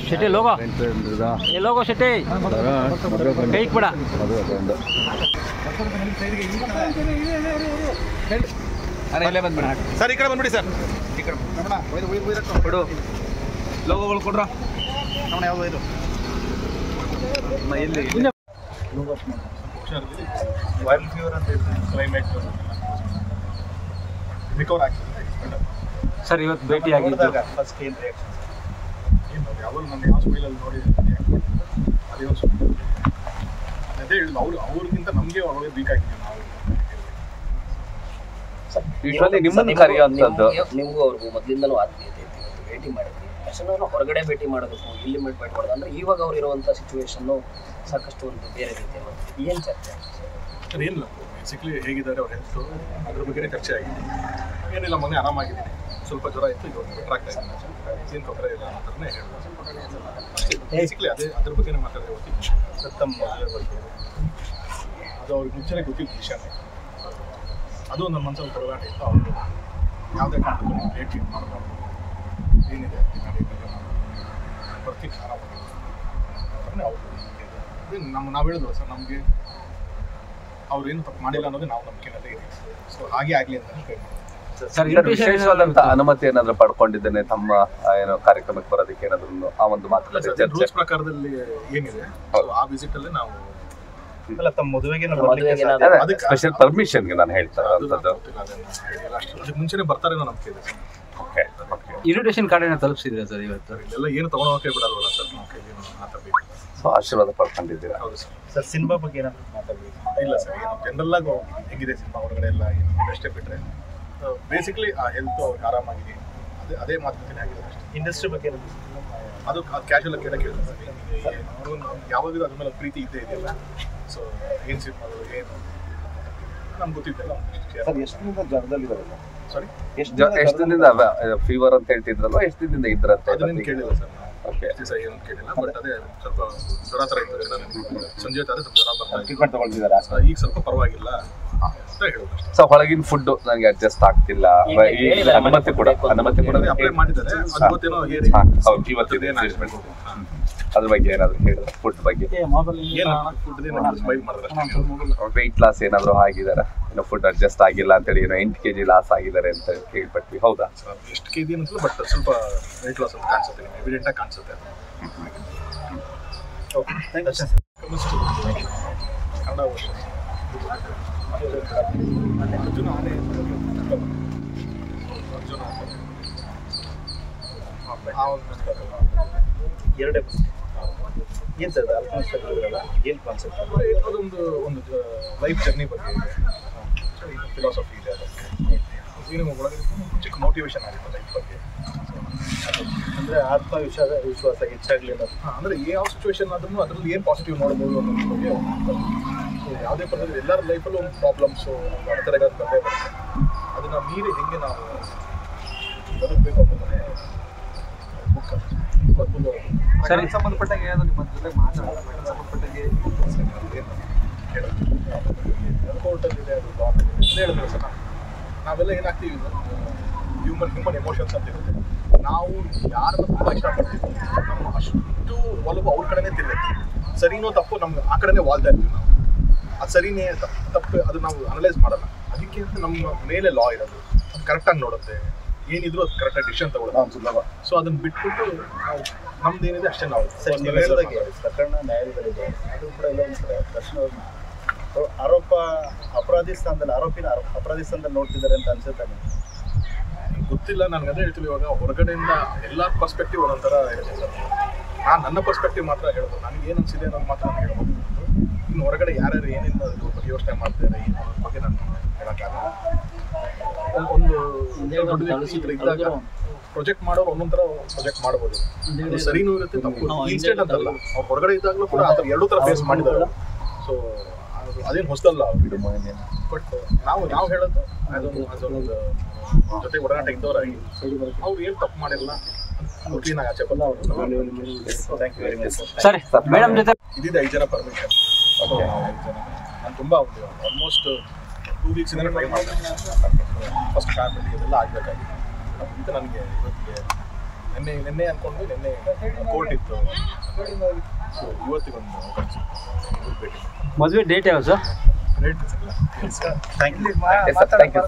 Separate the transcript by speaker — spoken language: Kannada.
Speaker 1: शेटे लोगो ये लोगो शेटे कई बड़ा
Speaker 2: ಸರ್ ಈ ಕಡೆ ಬಂದ್ಬಿಡಿ ಸರ್ ಈ ಕಡೆ ಬಿಡು ಲೋಗೋಗಳು ಕೊಡ್ರ ನೋಡ ಯಾವುದು ಇದು ಎಲ್ಲಿ ವೈರಲ್ ಫೀವರ್ ಅಂತ ಕ್ಲೈಮೇಟ್ ರಿಕವರ್ ಆಗ್ತದೆ
Speaker 1: ಸರ್ ಇವತ್ತು ಭೇಟಿ ಆಗಿದ್ದು
Speaker 2: ಫಸ್ಟ್ ಏನು ರಿಯಾಕ್ಷನ್ ಏನು ಯಾವಾಗ ನನ್ನ ಹಾಸ್ಪಿಟಲಲ್ಲಿ ನೋಡಿದ್ದೀನಿ ಅದೇ ಅದೇ ಹೇಳಿದ್ರು ಅವ್ರಿಗಿಂತ ನಮಗೆ ಒಳಗೆ ವೀಕ್ ಆಗಿದೆ ನಾವು
Speaker 3: ನಿಮ್ಮನ್ನು ಕರೆಯುವಂಥದ್ದು ನಿಮಗೂ ಅವ್ರಿಗೂ ಮೊದಲಿಂದಲೂ ಆತ್ಮೀಯತೆ ಇತ್ತು ಭೇಟಿ ಮಾಡಿದ್ವಿ ತಕ್ಷಣ ಹೊರಗಡೆ ಭೇಟಿ ಮಾಡೋದಕ್ಕೂ ಇಲ್ಲಿ ಭೇಟಿ ಮಾಡೋದು ಅಂದರೆ ಇವಾಗ ಅವ್ರು ಇರುವಂಥ ಸಿಚುವೇಶನ್ನು ಸಾಕಷ್ಟು ಒಂದು ಬೇರೆ ರೀತಿಯಲ್ಲಿ ಏನು ಚರ್ಚೆ
Speaker 2: ಸರ್ ಏನಿಲ್ಲ ಬೇಸಿಕ್ಲಿ ಹೇಗಿದ್ದಾರೆ ಅವ್ರ ಹೆಲ್ತು ಅದ್ರ ಬಗ್ಗೆ ಚರ್ಚೆ ಆಗಿದೆ ಏನಿಲ್ಲ ಮೊನ್ನೆ ಆರಾಮಾಗಿದ್ದೀನಿ ಸ್ವಲ್ಪ ಜ್ವರ ಇತ್ತು ಇವಾಗ ಬೆಟರ್ ಆಗ್ತಾ ಇದೆ ಏನು ತೊಂದರೆ ಇಲ್ಲ ಅಂತಲೇ ಹೇಳೋದು ಬೇಸಿಕ್ಲಿ ಅದ್ರ ಬಗ್ಗೆ ಮಾತಾಡಿದ್ರೆ ಗೊತ್ತಿತ್ತು ತಮ್ಮ ಮದುವೆ ಬಗ್ಗೆ ಅದು ಅವ್ರಿಗೆ ಮುಂಚೆನೇ ಗೊತ್ತಿತ್ತು ವಿಷಯನೇ ಅದು ನನ್ನ ಮನಸ್ಸಲ್ಲಿ ಹೊರಗಡೆ ಇತ್ತು ಅವರು ಯಾವುದೇ ಕಾರಣಕ್ಕೂ ರೇಟ್ ಚೇಂಜ್ ಮಾಡಬಾರ್ದು ಏನಿದೆ ಬರ್ತೀನಿ ಆರಾಮಾಗಿ ಅವರು ನಾವು ಹೇಳಿದ್ವಿ ಸರ್ ನಮಗೆ ಅವ್ರು ಏನು ತಪ್ಪು ಮಾಡಿಲ್ಲ ಅನ್ನೋದು ನಾವು ನಂಬಿಕೆನಲ್ಲೇ ಇದೆ ಸೊ ಹಾಗೆ ಆಗಲಿ ಅಂತ
Speaker 3: ವಿಶೇಷವಾದಂತ ಅನುಮತಿ ಏನಾದ್ರು ಪಡ್ಕೊಂಡಿದ್ದೇನೆ ತಮ್ಮ ಏನೋ ಕಾರ್ಯಕ್ರಮಕ್ಕೆ ಬರೋದಕ್ಕೆ ಏನಾದ್ರು ಆ ಒಂದು ಮಾತುಕತೆ
Speaker 2: ರೂಲ್ಸ್ ಪ್ರಕಾರದಲ್ಲಿ ಏನಿದೆ ಆ ವಿಸಿಟ್ ಅಲ್ಲಿ ನಾವು ಅಲ್ಲ ತಮ್ಮ ಮದುವೆಗೆ
Speaker 3: ಸ್ಪೆಷಲ್ ಪರ್ಮಿಷನ್ಗೆ ನಾನು ಹೇಳ್ತಾ ಇರೋಂಥದ್ದು
Speaker 2: ಅದಕ್ಕೆ ಮುಂಚೆನೇ ಬರ್ತಾರೆ ಅನ್ನೋ ನಂಬಿಕೆ ಇದೆ
Speaker 3: ಓಕೆ
Speaker 1: ಇನ್ವಿಟೇಷನ್ ಕಾರ್ಡ್ ಏನೋ ತಲುಪಿಸಿದ್ರೆ ಸರ್ ಇವತ್ತು
Speaker 2: ಇಲ್ಲೆಲ್ಲ ಏನು ತಗೊಂಡೋಗಕ್ಕೆ ಬಿಡಲ್ವಲ್ಲ ಸರ್ ನಮ್ಮ ಕೈಗೆ ಮಾತಾಡಬೇಕು
Speaker 3: ಸೊ ಆಶೀರ್ವಾದ ಪಡ್ಕೊಂಡಿದ್ದೀರಾ
Speaker 2: ಹೌದು ಸರ್ ಸಿನಿಮಾ ಬಗ್ಗೆ ಏನಾದರೂ ಮಾತಾಡಬೇಕು ಇಲ್ಲ ಸರ್ ಏನು ಜನರಲ್ ಆಗಿ ಹೇಗಿದೆ ಸಿನಿಮಾ ಹೊರಗಡೆ ಎಲ್ಲ ಏನು ಅಷ್ಟೇ ಬಿಟ್ಟರೆ ಬೇಸಿಕ್ಲಿ ಆ ಹೆಲ್ತ್ ಅವ್ರಿಗೆ ಆರಾಮಾಗಿದೆ ಅದೇ ಮಾತುಕತೆ ಆಗಿದೆ ಅಷ್ಟೇ ಇಂಡಸ್ಟ್ರಿ ಬಗ್ಗೆ ಅದು ಕ್ಯಾಶುವಲ್ ಆಗಿ ಕೇಳಿದೆ ಸರ್ ಯಾವಾಗಲೂ ಅದ್ರ ಮೇಲೆ ಪ್ರೀತಿ ಇದ್ದೇ ಇದೆಯಲ್ಲ ಸೊ ಏನು ಸಿನಿಮಾಗಳು ಏನು ನಮ್ಗೆ ಗೊತ್ತಿದ್ದಲ್ಲ ಎಷ್ಟು ದಿನದ ಜ್ವರದಲ್ಲಿದ್ದಾರೆ ಸಾರಿ
Speaker 3: ಎಷ್ಟು ದಿನದಿಂದ ಫೀವರ್ ಅಂತ ಹೇಳ್ತಿದ್ರಲ್ವ ಎಷ್ಟು ದಿನದಿಂದ ಇದ್ರಂತೆ
Speaker 2: ಅದನ್ನ ಕೇಳಿಲ್ಲ ಸರ್ ಓಕೆ ದಿವಸ ಏನು ಕೇಳಿಲ್ಲ ಬಟ್ ಅದೇ ಸ್ವಲ್ಪ ಜ್ವರ ಥರ ಇತ್ತು ನಾನು ಸಂಜೆ ತಾರೆ ಸ್ವಲ್ಪ ಜ್ವರ ಬರ್ತಾ ಟ್ರೀಟ್ಮೆಂಟ್ ತಗೊಳ್ತಿದ್ದಾರೆ ಈಗ ಸ್ವಲ್ಪ ಪರವಾಗಿಲ್ಲ ಅಂತ ಹೇಳೋದು
Speaker 3: ಸೊ ಹೊಳಗಿನ ಫುಡ್ ನನಗೆ ಅಡ್ಜಸ್ಟ್ ಆಗ್ತಿಲ್ಲ ಅನುಮತಿ ಕೂಡ
Speaker 2: ಅಪ್ಲೈ ಮಾಡಿದ್ದಾರೆ ಅದ್ಭುತೇನೋ
Speaker 3: ಹೌದು ಇವತ್ತಿದೆ ಅದ್ರ ಬಗ್ಗೆ ಏನಾದ್ರು ಹೇಳಿದ್ರೆ ಫುಡ್ ಬಗ್ಗೆ ವೆಯ್ಟ್ ಲಾಸ್ ಏನಾದ್ರು ಆಗಿದಾರ ಏನೋ ಫುಡ್ ಅಡ್ಜಸ್ಟ್ ಆಗಿಲ್ಲ ಅಂತೇಳಿ ಏನೋ 8 kg ಲಾಸ್ ಆಗಿದ್ದಾರೆ ಅಂತ ಕೇಳ್ಪಟ್ವಿ ಹೌದಾ
Speaker 2: ಎಷ್ಟು ಕೆಜಿ ಅಂತ ಬಟ್ ಸ್ವಲ್ಪ ವೆಯ್ಟ್ ಲಾಸ್ ಅಂತ ಕಾಣಿಸುತ್ತೆ ಎವಿಡೆಂಟ್ ಆಗಿ ಕಾಣಿಸುತ್ತೆ ಕನ್ನಡ ಅರ್ಜುನ ಆನೆ ಎರಡೇ ಏನು ಸರ್ ಅಲ್ಪನಲ್ಲ ಏನು ಕಾನ್ಸೆಪ್ಟ್ ಅದೊಂದು ಲೈಫ್ ಜರ್ನಿ ಬಗ್ಗೆ ಫಿಲಾಸಫಿ ಇದೆ ಅದಕ್ಕೆ ಒಳಗೆ ಚಿಕ್ಕ ಮೋಟಿವೇಶನ್ ಆಗುತ್ತೆ ಲೈಫ್ ಬಗ್ಗೆ ಅಂದರೆ ಆತ್ಮವಿಶ್ವಾಸ ಹೆಚ್ಚಾಗಲಿ ಅನ್ನೋದು ಅಂದರೆ ಯಾವ ಸಿಚುವೇಶನ್ ಆದ್ರೂ ಅದರಲ್ಲಿ ಏನು ಪಾಸಿಟಿವ್ ನೋಡ್ಬೋದು ಅನ್ನೋದ್ರ ಬಗ್ಗೆ ಯಾವುದೇ ಪರದಲ್ಲಿ ಎಲ್ಲರ ಲೈಫಲ್ಲೂ ಒಂದು ಪ್ರಾಬ್ಲಮ್ಸು ಅಡೆತಡೆಗಳು ಬಂದೇ ಬರುತ್ತೆ ಅದನ್ನು ಮೀರಿ ಹೆಂಗೆ ನಾವು ಬದುಕಬೇಕು ಅನ್ನೋದನ್ನೇ ಬುಕ್
Speaker 1: ಸರಿ
Speaker 2: ಸಂಬಂಧಪಟ್ಟಾಗ ಯಾವುದು ನಿಮ್ಮ ಜೊತೆ ಮಾತಾಡೋದು ಸಂಬಂಧಪಟ್ಟಾಗೆ ಕೋರ್ಟಲ್ಲಿದೆ ಅದು ಹೇಳಿದ್ರು ಸರ್ ನಾವೆಲ್ಲ ಏನಾಗ್ತೀವಿ ಹ್ಯೂಮನ್ ಎಮೋಷನ್ಸ್ ಅಂತ ಇರುತ್ತೆ ನಾವು ಯಾರನ್ನ ತುಂಬ ಇಷ್ಟಪಡ್ತೀವಿ ನಮ್ಮ ಅಷ್ಟು ಒಲವು ಅವ್ರ ಕಡೆನೇ ತಿರುಗುತ್ತೆ ಸರಿನೋ ತಪ್ಪು ನಮ್ಗೆ ಆ ಕಡೆನೇ ವಾಲ್ತಾ ಇರ್ತೀವಿ ನಾವು ಅದು ಸರಿನೇ ತಪ್ಪು ಅದು ನಾವು ಅನಲೈಸ್ ಮಾಡಲ್ಲ ಅದಕ್ಕೆ ಅಂತ ನಮ್ಮ ಮೇಲೆ ಲಾ ಇರೋದು ಅದು ಕರೆಕ್ಟಾಗಿ ನೋಡುತ್ತೆ ಏನಿದ್ರು ಅದು ಕರೆಕ್ಟಾಗಿ ಡಿಸಿಷನ್ ತಗೊಳ್ಳೋದು ಸುಲಭ ಸೊ ಅದನ್ನು ಬಿಟ್ಬಿಟ್ಟು ನಾವು ನಮ್ದು ಏನಿದೆ ಅಷ್ಟೇ ನಾವು ಪ್ರಕರಣ ನ್ಯಾಯಾಲಯದಲ್ಲಿದೆ ಅದು ಕೂಡ ಎಲ್ಲ ಒಂದು ಪ್ರಶ್ನೆ ಆರೋಪ ಅಪರಾಧಿ ಸ್ಥಾನದಲ್ಲಿ ಅಪರಾಧಿ ಸ್ಥಾನದಲ್ಲಿ ನೋಡ್ತಿದ್ದಾರೆ ಅಂತ ಅನ್ಸುತ್ತೆ ಗೊತ್ತಿಲ್ಲ ನನಗೆ ಅದೇ ಹೇಳ್ತೀವಿ ಇವಾಗ ಹೊರಗಡೆಯಿಂದ ಎಲ್ಲ ಪರ್ಸ್ಪೆಕ್ಟಿವ್ ಒಂದೊಂಥರ ಇರುತ್ತೆ ಸರ್ ನಾನು ನನ್ನ ಪರ್ಸ್ಪೆಕ್ಟಿವ್ ಮಾತ್ರ ಹೇಳ್ಬೋದು ನನಗೆ ಏನು ಅನಿಸಿದೆ ಅನ್ನೋದು ಮಾತ್ರ ನಾನು ಹೇಳ್ಬೋದು ಇನ್ನು ಹೊರಗಡೆ ಯಾರ್ಯಾರು ಏನೇನು ಅದ್ರ ಬಗ್ಗೆ ಯೋಚನೆ ಮಾಡ್ತಾರೆ ಏನು ಅನ್ನೋದ್ರ ಬಗ್ಗೆ ನಾನು ಹೇಳೋಕ್ಕಾಗಲ್ಲ ಒಂದು ಇದ್ದಾಗ ಪ್ರೊಜೆಕ್ಟ್ ಮಾಡೋರು ಒಂದೊಂಥರ ಪ್ರೊಜೆಕ್ಟ್ ಮಾಡ್ಬೋದು ಅದು ಸರಿನೂ ಇರುತ್ತೆ ತಪ್ಪು ಇನ್ಸ್ಟೆಂಟ್ ಅಂತಲ್ಲ ಅವ್ರು ಹೊರಗಡೆ ಇದ್ದಾಗಲೂ ಕೂಡ ಆ ಥರ ಎರಡೂ ಥರ ಫೇಸ್ ಮಾಡಿದ್ದಾರೆ ಸೊ ಅದೇನು ಹೊಸದಲ್ಲ ಬಟ್ ನಾವು ಹೇಳೋದು ಅದೊಂದು ಜೊತೆ ಒಡನಾಟ ಇದ್ದವರಾಗಿ ಅವ್ರು ಏನು ತಪ್ಪು ಮಾಡಿಲ್ಲ ಕ್ಲೀನಾಗಿ ಆಚೆ ಬಂದ ಥ್ಯಾಂಕ್ ಯು ವೆರಿ ಮಚ್
Speaker 1: ಸರಿ ಮೇಡಮ್ ಜೊತೆ
Speaker 2: ಇದಿದೆ 5 ಜನ ಪರ್ಮಿಷನ್ ಓಕೆ ನಾನು ತುಂಬ ಒಂದು ಆಲ್ಮೋಸ್ಟ್ 2 ವೀಕ್ಸಿಂದ ಟ್ರೈ ಮಾಡಿದೆ. ಫಸ್ಟ್ ಫ್ಯಾಮಿಲಿ ಅದೆಲ್ಲ ಆಗಬೇಕಾಗಿತ್ತು ಅಂತ ನನಗೆ ಇವತ್ತಿಗೆ ನಿನ್ನೆ ಅಂದ್ಕೊಂಡು ನಿನ್ನೆ ಕೋರ್ಟ್ ಇತ್ತು, ಸೊ ಇವತ್ತಿಗೊಂದು ಅವಕಾಶ ಭೇಟಿ.
Speaker 1: ಮದುವೆ ಡೇಟ್ ಯಾವಾಗ ಸರ್?
Speaker 2: ಗ್ರೇಟ್. Thank you.